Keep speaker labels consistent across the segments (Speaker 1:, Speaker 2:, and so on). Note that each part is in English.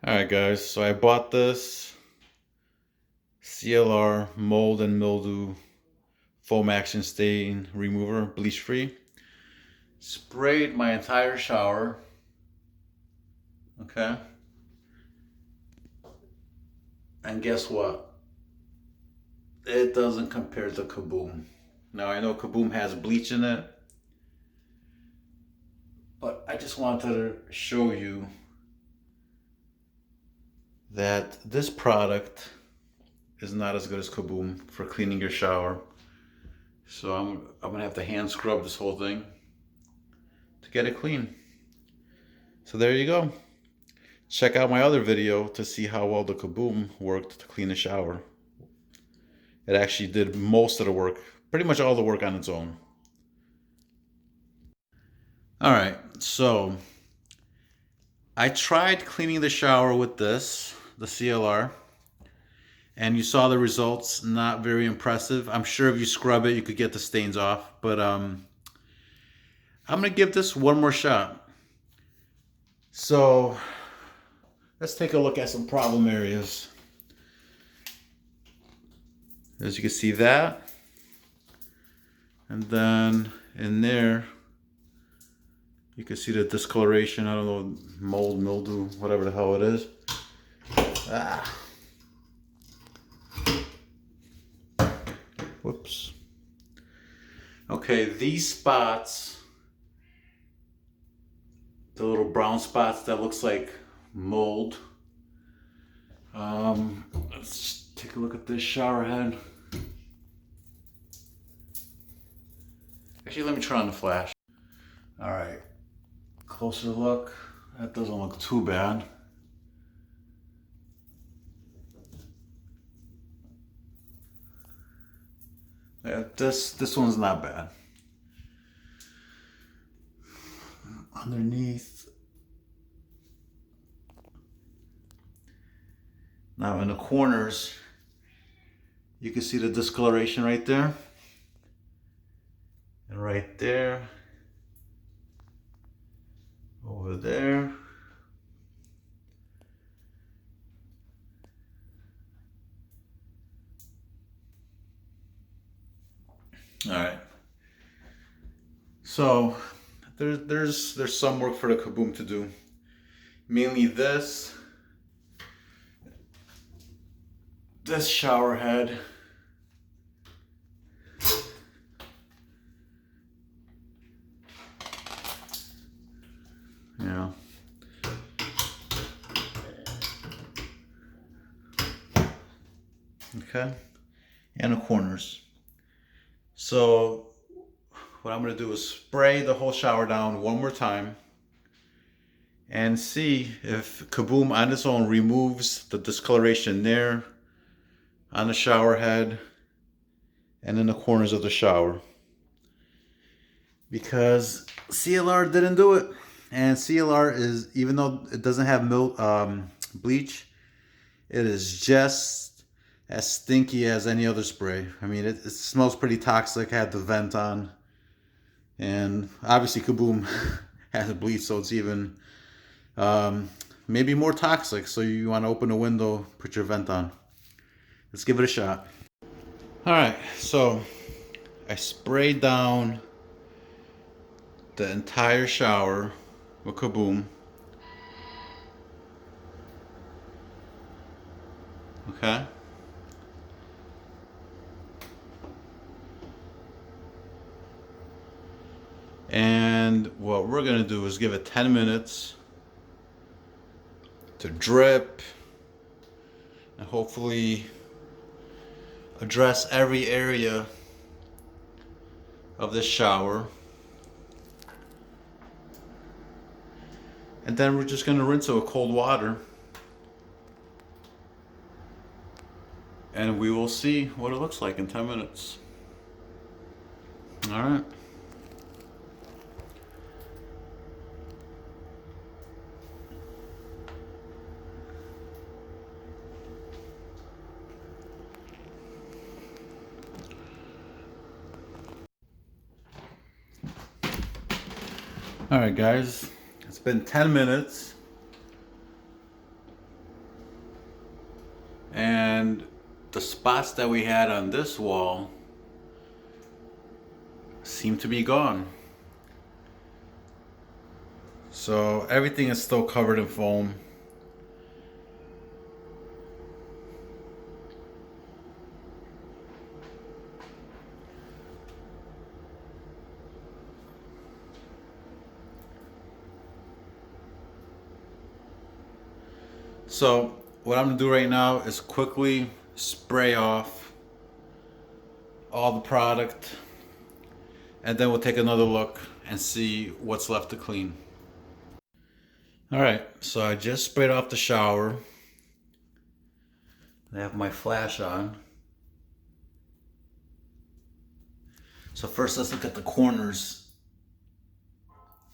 Speaker 1: Alright guys, so I bought this CLR mold and mildew foam action stain remover, bleach free. Sprayed my entire shower. Okay. And guess what? It doesn't compare to Kaboom. Now I know Kaboom has bleach in it, but I just wanted to show you that this product is not as good as Kaboom for cleaning your shower. So I'm gonna have to hand scrub this whole thing to get it clean. So there you go. Check out my other video to see how well the Kaboom worked to clean the shower. It actually did most of the work, pretty much all the work on its own. Alright, so I tried cleaning the shower with this, the CLR, and you saw the results, not very impressive. I'm sure if you scrub it, you could get the stains off, but I'm gonna give this one more shot. So let's take a look at some problem areas. As you can see that, and then in there, you can see the discoloration. I don't know, mold, mildew, whatever the hell it is. Whoops. Okay, these spots, the little brown spots that looks like mold. Let's take a look at this shower head. Actually, let me try on the flash. All right, closer look. That doesn't look too bad. Yeah, this one's not bad. Underneath. Now in the corners, you can see the discoloration right there. And right there. Over there. All right. So there's some work for the Kaboom to do. Mainly this shower head. Yeah. Okay. And the corners. So what I'm going to do is spray the whole shower down one more time and see if Kaboom on its own removes the discoloration there on the shower head and in the corners of the shower. Because CLR didn't do it. And CLR is, even though it doesn't have bleach, it is just as stinky as any other spray. I mean, it smells pretty toxic. I had the vent on. And obviously Kaboom has a bleach, so it's even maybe more toxic. So you want to open a window, put your vent on. Let's give it a shot. Alright, so I sprayed down the entire shower with Kaboom. Okay. And what we're gonna do is give it 10 minutes to drip and hopefully address every area of this shower. And then we're just gonna rinse it with cold water. And we will see what it looks like in 10 minutes. All right. All right, guys, it's been 10 minutes. And the spots that we had on this wall seem to be gone. So everything is still covered in foam. So what I'm gonna do right now is quickly spray off all the product, and then we'll take another look and see what's left to clean. All right, so I just sprayed off the shower. I have my flash on. So first let's look at the corners.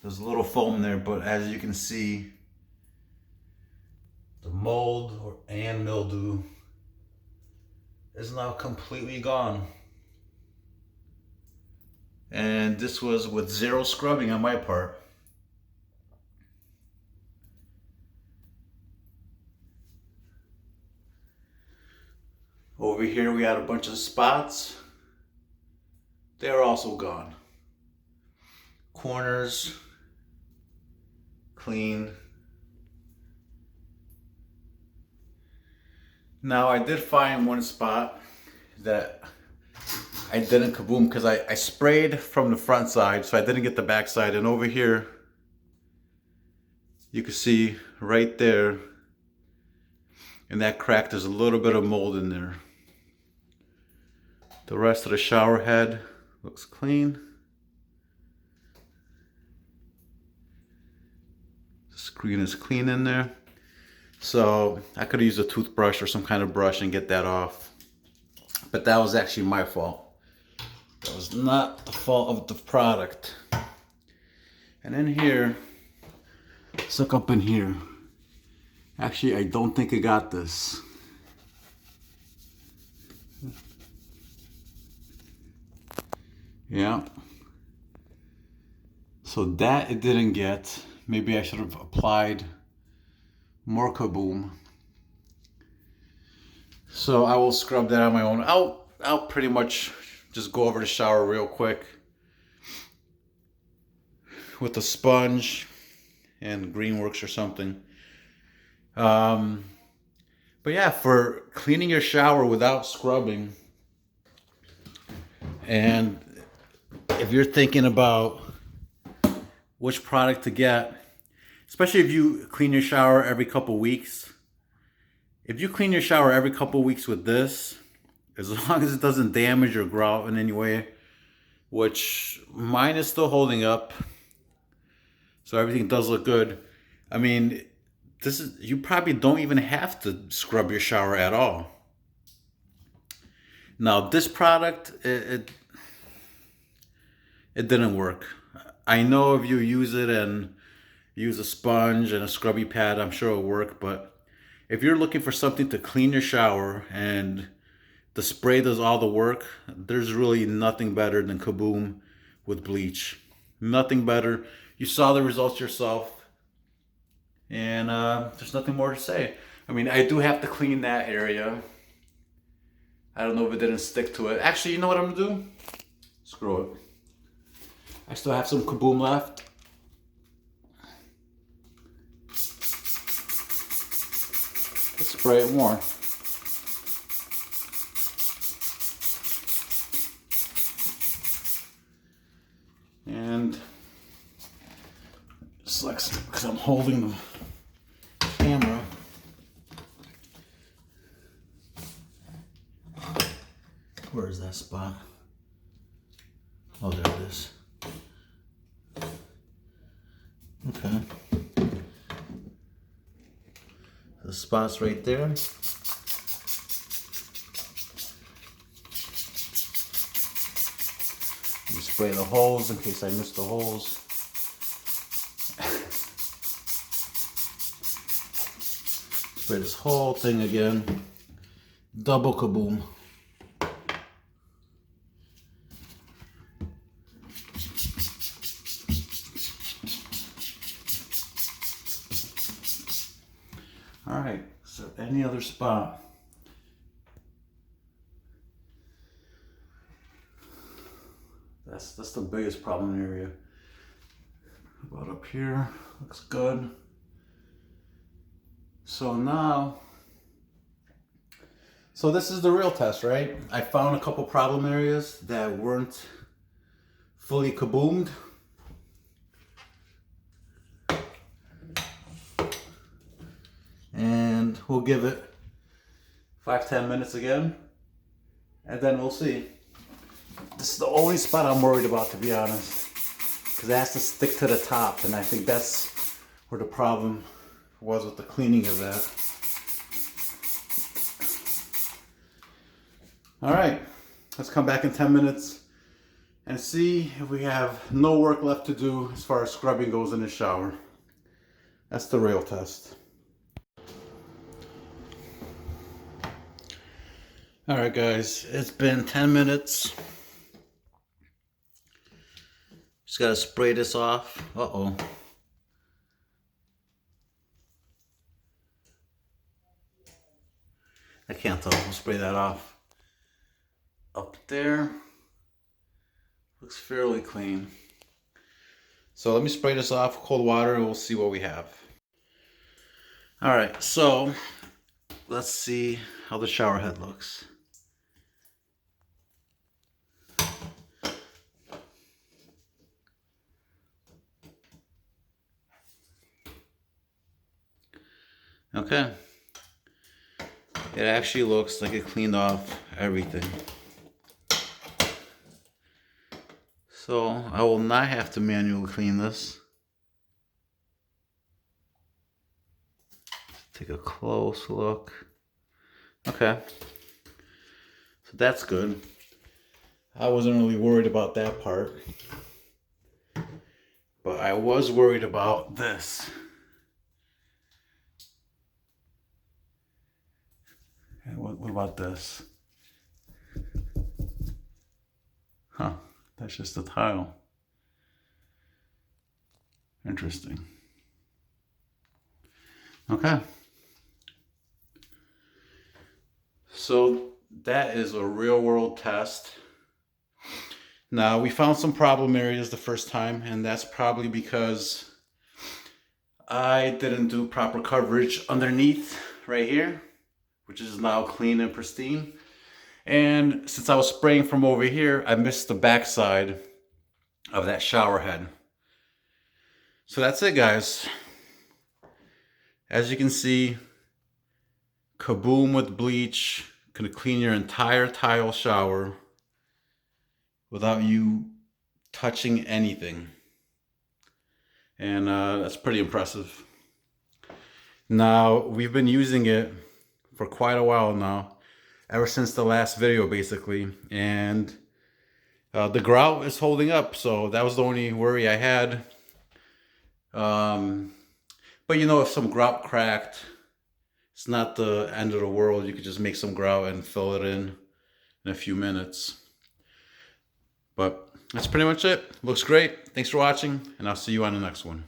Speaker 1: There's a little foam there, but as you can see, the mold and mildew is now completely gone. And this was with zero scrubbing on my part. Over here we had a bunch of spots. They're also gone. Corners clean. Now I did find one spot that I didn't kaboom because I sprayed from the front side, so I didn't get the back side. And over here, you can see right there, in that crack, there's a little bit of mold in there. The rest of the shower head looks clean. The screen is clean in there. So I could use a toothbrush or some kind of brush and get that off. But that was actually my fault. That was not the fault of the product. And in here, let's look up in here. Actually, I don't think I got this. Yeah. So that it didn't get. Maybe I should have applied more Kaboom. So I will scrub that on my own. I'll pretty much just go over the shower real quick with a sponge and Greenworks or something. But yeah, for cleaning your shower without scrubbing, and if you're thinking about which product to get, especially if you clean your shower every couple weeks, if you clean your shower every couple weeks with this, as long as it doesn't damage or grout in any way, which mine is still holding up, so everything does look good. I mean, this is, you probably don't even have to scrub your shower at all. Now this product, it didn't work. I know if you use it and use a sponge and a scrubby pad, I'm sure it'll work, but if you're looking for something to clean your shower and the spray does all the work, there's really nothing better than Kaboom with bleach. Nothing better. You saw the results yourself. And there's nothing more to say. I mean, I do have to clean that area. I don't know if it didn't stick to it. Actually, you know what I'm gonna do? Screw it. I still have some Kaboom left. Let's spray it more. And sucks because I'm holding the camera. Where is that spot? Oh, there it is. Okay. The spot's right there. You spray the holes in case I missed the holes. Spray this whole thing again. Double Kaboom. All right, so any other spot That's the biggest problem area. About up here, looks good. So now, so this is the real test, right? I found a couple problem areas that weren't fully kaboomed. And we'll give it 5-10 minutes again, and then we'll see. This is the only spot I'm worried about, to be honest, because it has to stick to the top, and I think that's where the problem was with the cleaning of that. All right, let's come back in 10 minutes and see if we have no work left to do as far as scrubbing goes in the shower. That's the real test. All right, guys, it's been 10 minutes. Just gotta spray this off. Uh-oh. I can't tell. We'll spray that off. Up there. Looks fairly clean. So let me spray this off with cold water and we'll see what we have. All right, so let's see how the shower head looks. Okay. It actually looks like it cleaned off everything. So I will not have to manually clean this. Take a close look. Okay. So that's good. I wasn't really worried about that part. But I was worried about this. What about this? Huh, that's just a tile. Interesting. Okay. So that is a real world test. Now we found some problem areas the first time, and that's probably because I didn't do proper coverage underneath right here, which is now clean and pristine. And since I was spraying from over here, I missed the backside of that shower head. So that's it, guys. As you can see, Kaboom with bleach can clean your entire tile shower without you touching anything. And that's pretty impressive. Now, we've been using it for quite a while now, ever since the last video basically, and the grout is holding up, so that was the only worry I had. But you know, if some grout cracked, it's not the end of the world. You could just make some grout and fill it in a few minutes. But that's pretty much it. Looks great. Thanks for watching, and I'll see you on the next one.